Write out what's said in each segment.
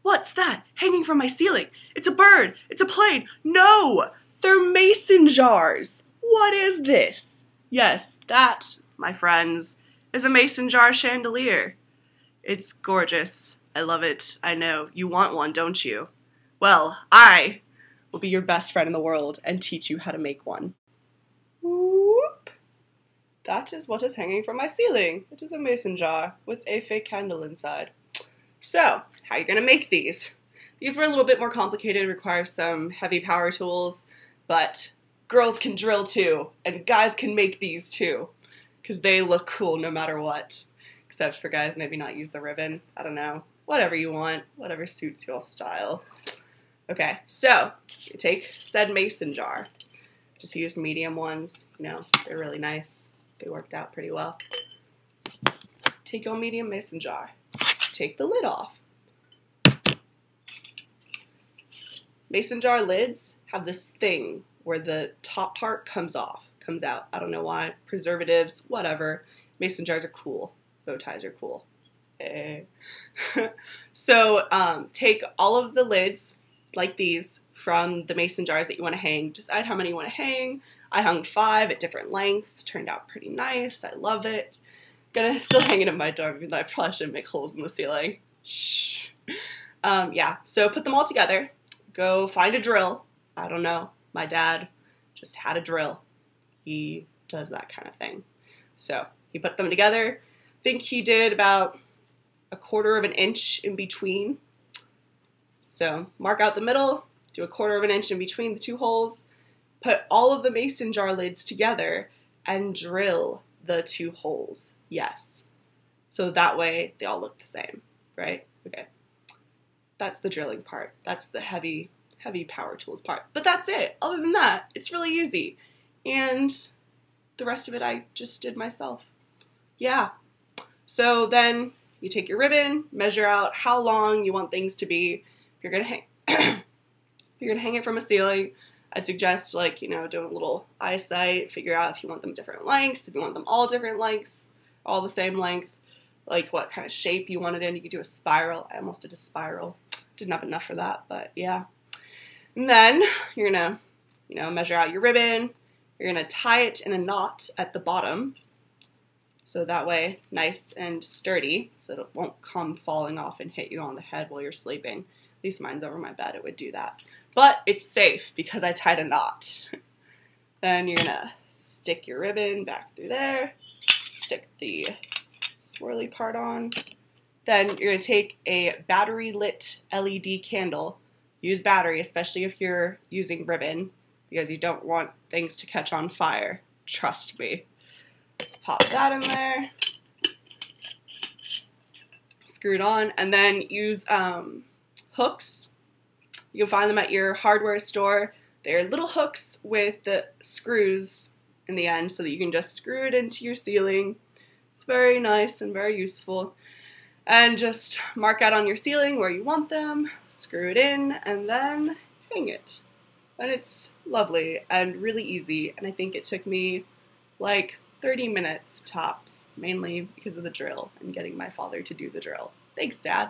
What's that hanging from my ceiling? It's a bird. It's a plane. No, they're mason jars. What is this? Yes, that, my friends, is a mason jar chandelier. It's gorgeous. I love it. I know. You want one, don't you? Well, I will be your best friend in the world and teach you how to make one. Whoop. That is what is hanging from my ceiling. It is a mason jar with a fake candle inside. So, how are you going to make these? These were a little bit more complicated, require some heavy power tools, but girls can drill too, and guys can make these too, because they look cool no matter what. Except for guys, maybe not use the ribbon. I don't know. Whatever you want, whatever suits your style. Okay, so you take said mason jar. Just use medium ones. You know, they're really nice. They worked out pretty well. Take your medium mason jar. Take the lid off. Mason jar lids have this thing where the top part comes out. I don't know why. Preservatives, whatever. Mason jars are cool. Bow ties are cool. Hey. So take all of the lids like these from the mason jars that you want to hang. Decide how many you want to hang. I hung 5 at different lengths. Turned out pretty nice. I love it. Gonna still hang it in my door, even though I probably shouldn't make holes in the ceiling. Shh. Yeah, so put them all together. Go find a drill. I don't know. My dad just had a drill. He does that kind of thing. So he put them together. I think he did about 1/4 of an inch in between. So mark out the middle, do 1/4 of an inch in between the 2 holes, put all of the mason jar lids together, and drill the 2 holes. Yes. So that way they all look the same, right? Okay. That's the drilling part. That's the heavy power tools part. But that's it. Other than that, it's really easy. And the rest of it I just did myself. Yeah. So then you take your ribbon, measure out how long you want things to be. If you're gonna hang you're gonna hang it from a ceiling, I'd suggest, like, you know, doing a little eyesight, figure out if you want them different lengths, if you want them all different lengths, all the same length, like what kind of shape you want it in. You could do a spiral. I almost did a spiral. Didn't have enough for that, but yeah. And then you're gonna, you know, measure out your ribbon. You're gonna tie it in a knot at the bottom, so that way nice and sturdy, so it won't come falling off and hit you on the head while you're sleeping. At least mine's over my bed, it would do that. But it's safe because I tied a knot. Then you're gonna stick your ribbon back through there, stick the swirly part on. Then you're gonna take a battery lit LED candle. Use battery, especially if you're using ribbon, because you don't want things to catch on fire. Trust me. Just pop that in there. Screw it on, and then use hooks. You can find them at your hardware store. They're little hooks with the screws in the end so that you can just screw it into your ceiling. It's very nice and very useful. And just mark out on your ceiling where you want them, screw it in, and then hang it. And it's lovely and really easy, and I think it took me like 30 minutes tops, mainly because of the drill and getting my father to do the drill. Thanks, Dad.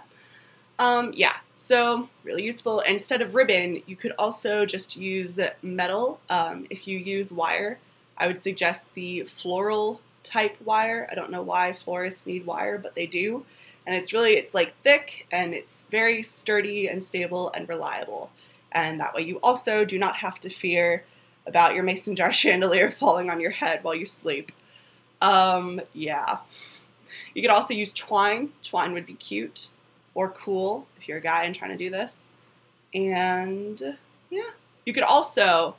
Yeah, so really useful. Instead of ribbon, you could also just use metal. If you use wire, I would suggest the floral type wire. I don't know why florists need wire, but they do. And it's like thick, and it's very sturdy and stable and reliable. And that way you also do not have to fear about your mason jar chandelier falling on your head while you sleep. Yeah. You could also use twine. Twine would be cute or cool if you're a guy and trying to do this. And yeah. You could also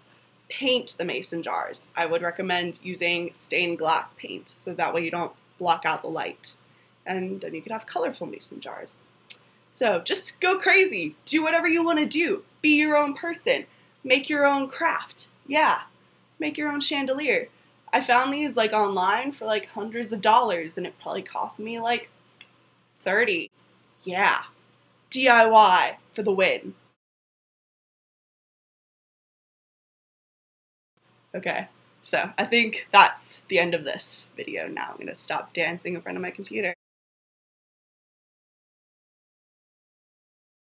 paint the mason jars. I would recommend using stained glass paint, so that way you don't block out the light. And then you could have colorful mason jars. So just go crazy. Do whatever you want to do. Be your own person. Make your own craft. Yeah. Make your own chandelier. I found these like online for like hundreds of dollars, and it probably cost me like 30. Yeah. DIY for the win. Okay. So I think that's the end of this video now. I'm going to stop dancing in front of my computer.